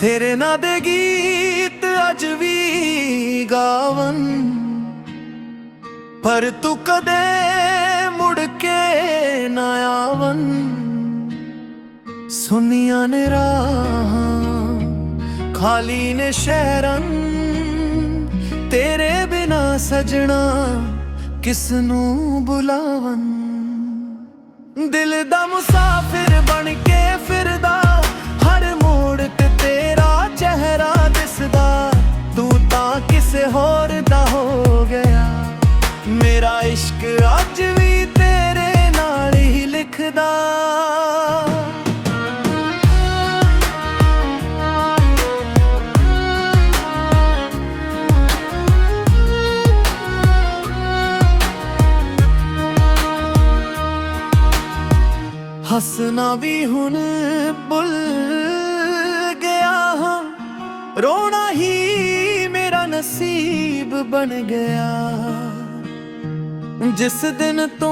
तेरे ना दे गीत अज भी गावन, पर तू कदे मुड़ के ना आवन। सुनिया ने राहां खाली ने शहरन, तेरे बिना सजना किसनू बुलावन। दिल दा मुसाफिर बन के फिरदा, हर मोड़ ते तेरा चेहरा दिसदा। तू तां किसे होर दा हो गया, मेरा इश्क अज भी तेरे नाल ही लिखदा। हसना भी हुन भुल गया हाँ, रोना ही मेरा नसीब बन गया। जिस दिन तू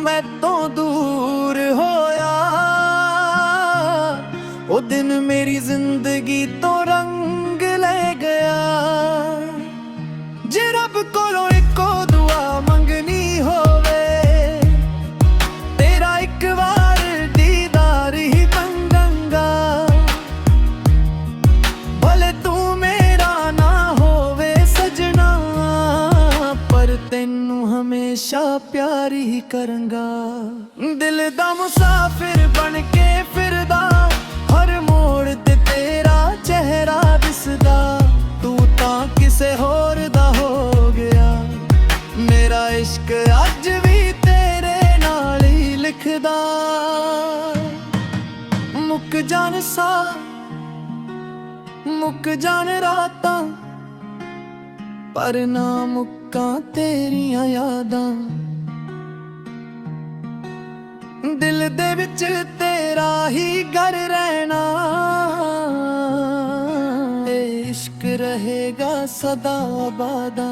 मैं तो दूर होया, वो दिन मेरी जिंदगी तो रंग ले गया। जे रब कोलों इको दुआ मंगनी होवे, तेरा एक बार दीदार ही मंगंगा। भले तू मेरा ना होवे सजना, पर तेनू हमेशा प्यार ही करंगा। दिल दा मुसाफिर बन के फिरदा, हर मोड़ ते तेरा चेहरा दिसदा। तू तां किसे होर दा हो गया, मेरा इश्क अज भी तेरे नाल ही लिखदा। मुक जान सा मुक जान रातां, पर ना मुक्कां तेरियां यादां। दिल दे विच तेरा ही घर रहना, इश्क रहेगा सदा आबादा।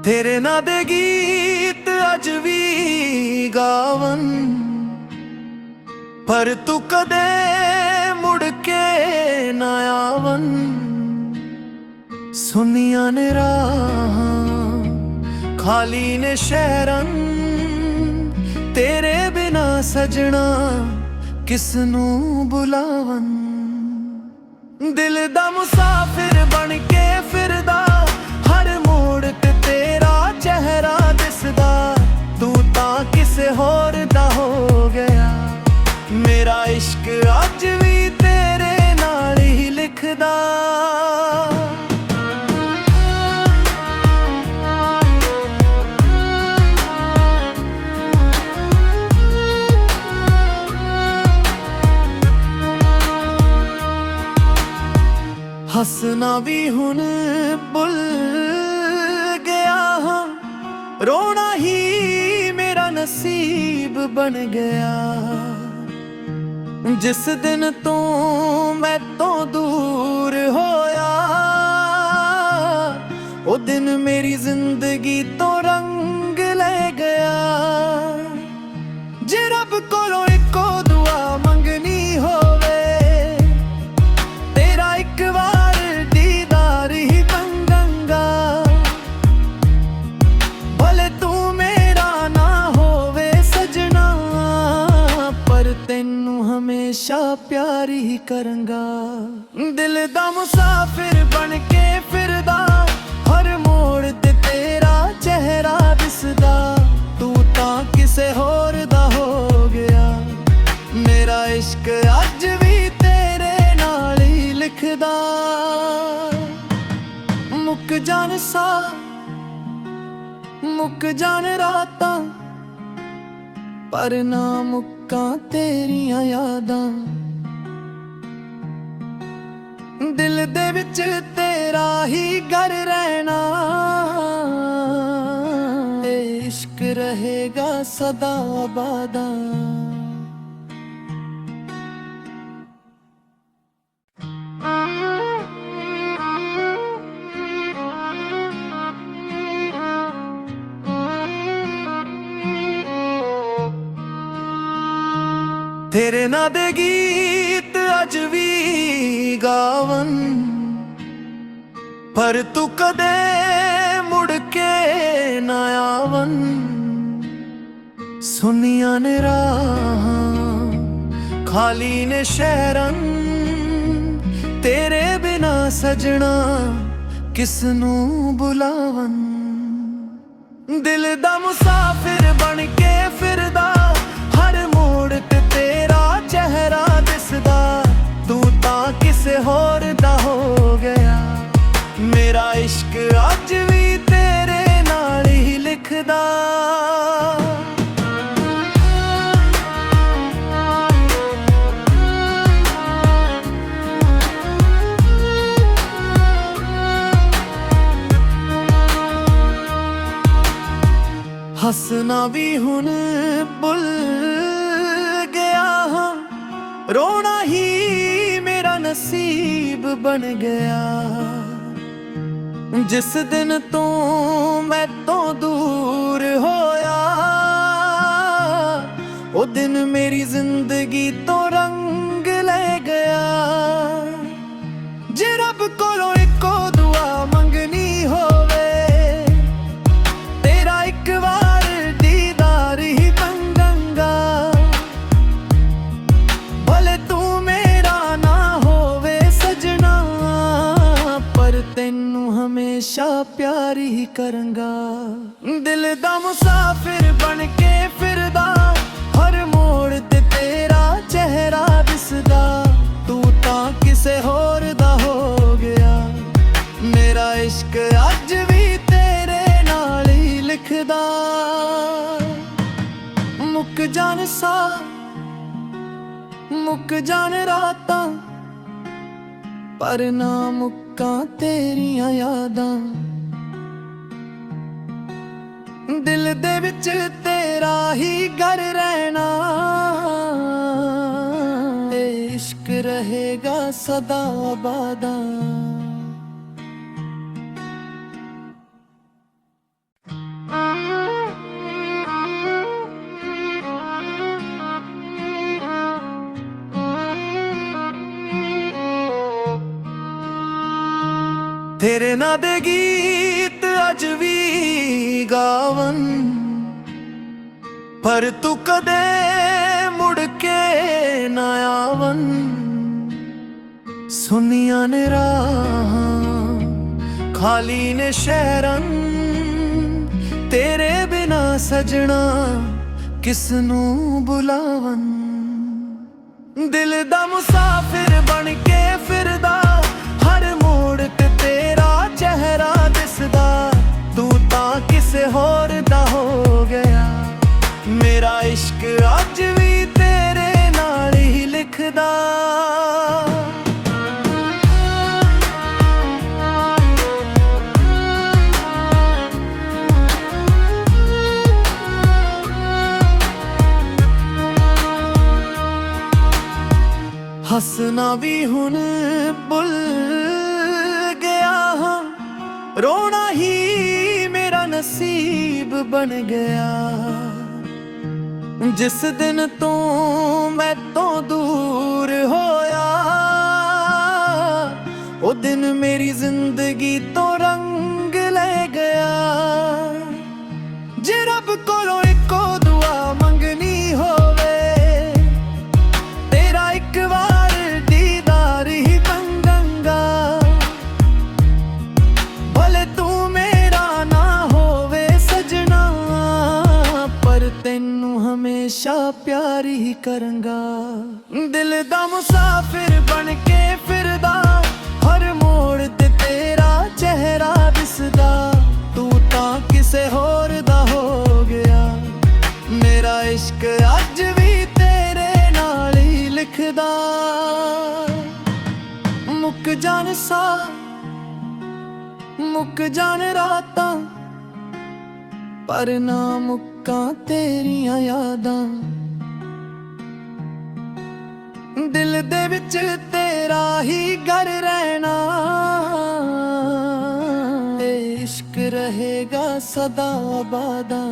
तेरे ना दे गीत अज भी गावन, पर तू कदे मुड़ के ना आवन। सुनिया ने राहां खाली ने शहरन, तेरे बिना सजना किसनू बुलावन। दिल दा मुसाफिर बन के फिरदा, हर मोड़ ते तेरा चेहरा दिसदा। तू तां किसे होर दा हो गया, मेरा इश्क अज भी तेरे नाल ही लिखदा। हसना भी हुन भुल गया हाँ, रोना ही मेरा नसीब बन गया। जिस दिन तू मैं तो दूर होया, वो दिन मेरी जिंदगी तो रंग ले गया। जे रब कोलों इको दुआ मंगनी होवे, तेरा एक बार दीदार ही मंगंगा। भले तू मेरा ना होवे सजना, पर तेनू हमेशा प्यार ही करंगा। दिल दा मुसाफिर बन के फिरदा, हर मोड़ ते तेरा चेहरा दिसदा। तू तां किसे होर दा हो गया, मेरा इश्क अज भी तेरे नाल ही लिखदा। मुक जान सा मुक जान रातां, पर ना मुक्कां तेरियां यादां। दिल दे विच तेरा ही घर रहना, इश्क रहेगा सदा आबादा। ਤੇਰੇ ਨਾਂ ਦੇ ਗੀਤ ਅੱਜ ਵੀ ਗਾਵਨ, ਪਰ ਤੂੰ ਕਦੇ ਮੁੜ ਕੇ ਨਾ ਆਵਨ। ਸੁਨੀਆਂ ਨੇ ਰਾਹਾਂ, ਖਾਲੀ ਨੇ ਸ਼ਹਿਰਾਂ, ਤੇਰੇ ਬਿਨਾ ਸਜਣਾ ਕਿਸ ਨੂੰ ਬੁਲਾਵਨ। ਦਿਲ ਦਾ ਮੁਸਾਫਿਰ ਬਣ ਕੇ ਫਿਰਦਾ, ਹਰ ਮੋੜ ਤੇ ਤੇਰਾ ਚਿਹਰਾ ਦਿਸਦਾ। ਤੂੰ ਤਾਂ ਕਿਸੇ ਹੋਰ ਦਾ ਹੋ ਗਿਆ, ਮੇਰਾ ਇਸ਼ਕ ਅੱਜ ਵੀ ਤੇਰੇ ਨਾਲ ਹੀ ਲਿਖਦਾ। ਹੱਸਣਾ ਵੀ ਹੁਣ ਭੁੱਲ ਗਿਆ ਹਾਂ, ਰੋਣਾ ਹੀ ਮੇਰਾ ਨਸੀਬ ਬਣ ਗਿਆ। ਜਿਸ ਦਿਨ ਤੋਂ ਮੈਂ ਤੋਂ ਦੂਰ ਹੋਇਆ, ਉਹ ਦਿਨ ਮੇਰੀ ਜ਼ਿੰਦਗੀ ਤੋਂ ਰੰਗ ਲੈ ਗਿਆ। ਜੇ ਰੱਬ ਕੋਲੋਂ ਇੱਕੋ ਦੁਆ ਮੰਗਣੀ ਹੋਵੇ, ਤੇਰਾ ਇੱਕ ਵਾਰ ਦੀਦਾਰ ਹੀ ਮੰਗਾਂਗਾ। ਭਲੇ ਤੂੰ ਮੇਰਾ ਨਾ ਹੋਵੇ ਸਜਣਾ, ਪਰ ਤੈਨੂੰ ਹਮੇਸ਼ਾ ਪਿਆਰ ਹੀ ਕਰਾਂਗਾ। ਦਿਲ ਦਾ ਮੁਸਾਫਿਰ ਬਣ ਕੇ ਫਿਰਦਾ, ਹਰ ਮੋੜ ਤੇ ਤੇਰਾ ਚਿਹਰਾ ਦਿਸਦਾ। ਤੂੰ ਤਾਂ ਕਿਸੇ ਹੋਰ ਦਾ ਹੋ ਗਿਆ, ਮੇਰਾ ਇਸ਼ਕ ਅੱਜ ਵੀ ਤੇਰੇ ਨਾਲ ਹੀ ਲਿਖਦਾ। ਮੁੱਕ ਜਾਣ ਸਾਹ, ਮੁੱਕ ਜਾਣ ਰਾਤਾਂ, ਪਰ ਨਾ ਮੁੱਕਾਂ ਤੇਰੀਆਂ ਯਾਦਾਂ। ਦਿਲ ਦੇ ਵਿੱਚ ਤੇਰਾ ਹੀ ਘਰ ਰਹਿਣਾ, ਇਹ ਇਸ਼ਕ ਰਹੇਗਾ ਸਦਾ ਆਬਾਦਾਂ। ਤੇਰੇ ਨਾਂ ਦੇ ਗੀਤ ਅੱਜ ਵੀ ਗਾਵਨ, ਪਰ ਤੂੰ ਕਦੇ ਮੁੜ ਕੇ ਨਾ ਆਵਨ। ਸੁਨੀਆਂ ਨੇ ਰਾਹਾਂ, ਖਾਲੀ ਨੇ ਸ਼ਹਿਰਾਂ, ਤੇਰੇ ਬਿਨਾ ਸਜਣਾ ਕਿਸ ਨੂੰ ਬੁਲਾਵਨ। ਦਿਲ ਦਾ ਮੁਸਾਫਿਰ ਬਣ ਕੇ ਫਿਰਦਾ, ਹਰ ਮੋੜ ਤੇ ਤੇਰਾ ਚਿਹਰਾ ਦਿਸਦਾ। ਤੂੰ ਤਾਂ ਕਿਸੇ ਹੋਰ ਦਾ ਹੋ ਗਿਆ, ਮੇਰਾ ਇਸ਼ਕ ਅੱਜ ਵੀ ਤੇਰੇ ਨਾਲ ਹੀ ਲਿਖਦਾ। ਹੱਸਣਾ ਵੀ ਹੁਣ ਭੁੱਲ ਗਿਆ ਹਾਂ, ਰੋਣਾ ਹੀ ਮੇਰਾ ਨਸੀਬ ਬਣ ਗਿਆ। ਜਿਸ ਦਿਨ ਤੋਂ ਮੈਂ ਤੋਂ ਦੂਰ ਹੋਇਆ, ਉਹ ਦਿਨ ਮੇਰੀ ਜ਼ਿੰਦਗੀ ਤੋਂ ਰੰਗ ਲੈ ਗਿਆ। ਜੇ ਰੱਬ ਕੋਲੋਂ ਇੱਕੋ ਦੁਆ ਮੰਗਣੀ ਹੋਵੇ, ਤੇਰਾ ਇੱਕ ਵਾਰ ਦੀਦਾਰ ਹੀ ਮੰਗਾਂਗਾ। ਭਲੇ ਤੂੰ ਮੇਰਾ ਨਾ ਹੋਵੇ ਸਜਣਾ, ਪਰ ਤੈਨੂੰ ਹਮੇਸ਼ਾ ਪਿਆਰ ਹੀ ਕਰਾਂਗਾ। ਦਿਲ ਦਾ ਮੁਸਾਫਿਰ ਬਣ ਕੇ ਫਿਰਦਾ, ਹਰ ਮੋੜ ਤੇ ਤੇਰਾ ਚਿਹਰਾ ਦਿਸਦਾ। ਤੂੰ ਤਾਂ ਕਿਸੇ ਹੋਰ ਦਾ ਹੋ ਗਿਆ, ਮੇਰਾ ਇਸ਼ਕ ਅੱਜ ਵੀ ਤੇਰੇ ਨਾਲ ਹੀ ਲਿਖਦਾ। ਮੁੱਕ ਜਾਣ ਸਾਹ, ਮੁੱਕ ਜਾਣ ਰਾਤਾਂ, ਪਰ ਨਾ ਮੁੱਕਾਂ ਤੇਰੀਆਂ ਯਾਦਾਂ। ਦਿਲ ਦੇ ਵਿੱਚ ਤੇਰਾ ਹੀ ਘਰ ਰਹਿਣਾ, ਇਹ ਇਸ਼ਕ ਰਹੇਗਾ ਸਦਾ ਆਬਾਦਾਂ।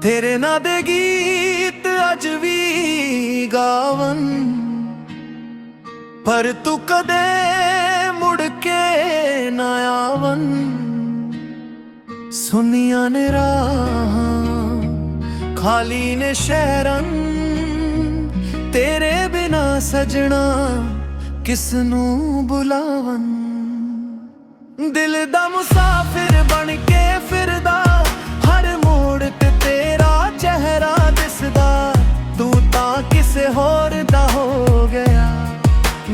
ਤੇਰੇ ਨਾਂ ਦੇ ਗੀਤ ਅੱਜ ਵੀ ਗਾਵਨ, ਪਰ ਤੂੰ ਕਦੇ ਮੁੜ ਕੇ ਨਾ ਆਵਨ। ਸੁਨੀਆਂ ਨੇ ਰਾਹਾਂ, ਖਾਲੀ ਨੇ ਸ਼ਹਿਰਾਂ, ਤੇਰੇ ਬਿਨਾ ਸਜਣਾ ਕਿਸ ਨੂੰ ਬੁਲਾਵਨ। ਦਿਲ ਦਾ ਮੁਸਾਫਿਰ ਬਣ ਕੇ ਫਿਰਦਾ, ਹਰ ਮੋੜ ਤੇ ਤੇਰਾ ਚਿਹਰਾ ਦਿਸਦਾ। ਤੂੰ ਤਾਂ ਕਿਸੇ ਹੋਰ ਦਾ ਹੋ ਗਿਆ,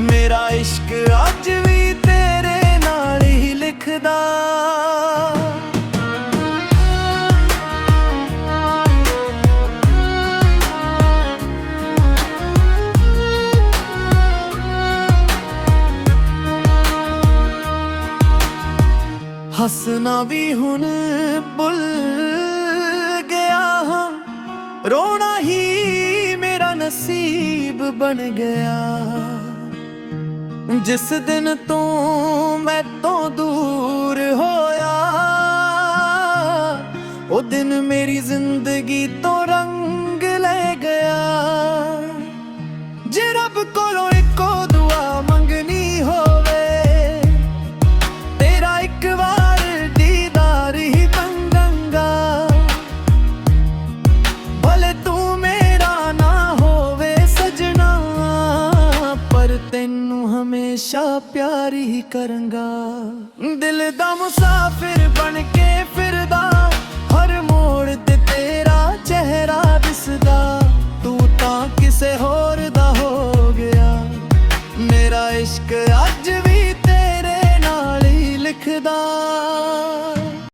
ਮੇਰਾ ਇਸ਼ਕ ਅੱਜ ਵੀ ਤੇਰੇ ਨਾਲ ਹੀ ਲਿਖਦਾ। ਹੱਸਣਾ ਵੀ ਹੁਣ ਭੁੱਲ ਗਿਆ ਹਾਂ, ਰੋਣਾ ਹੀ ਮੇਰਾ ਨਸੀਬ ਬਣ ਗਿਆ। ਜਿਸ ਦਿਨ ਤੂੰ ਮੈਥੋਂ ਦੂਰ ਹੋਇਆ, ਉਹ ਦਿਨ ਮੇਰੀ ਜ਼ਿੰਦਗੀ ਤੋਂ ਰੰਗ ਲੈ ਗਿਆ। ਜੇ ਰੱਬ ਕੋਲੋਂ ਇੱਕੋ ਦੁਆ ਮੰਗਣੀ ਹੋਵੇ, ਤੇਰਾ ਇੱਕ ਵਾਰ ਦੀਦਾਰ ਹੀ ਮੰਗਾਂਗਾ। ਭਲੇ ਤੂੰ ਮੇਰਾ ਨਾ ਹੋਵੇ ਸਜਣਾ, ਪਰ ਤੈਨੂੰ ਹਮੇਸ਼ਾ ਪਿਆਰ ਹੀ ਕਰਾਂਗਾ। ਦਿਲ ਦਾ ਮੁਸਾਫਿਰ ਬਣ ਕੇ ਫਿਰਦਾ,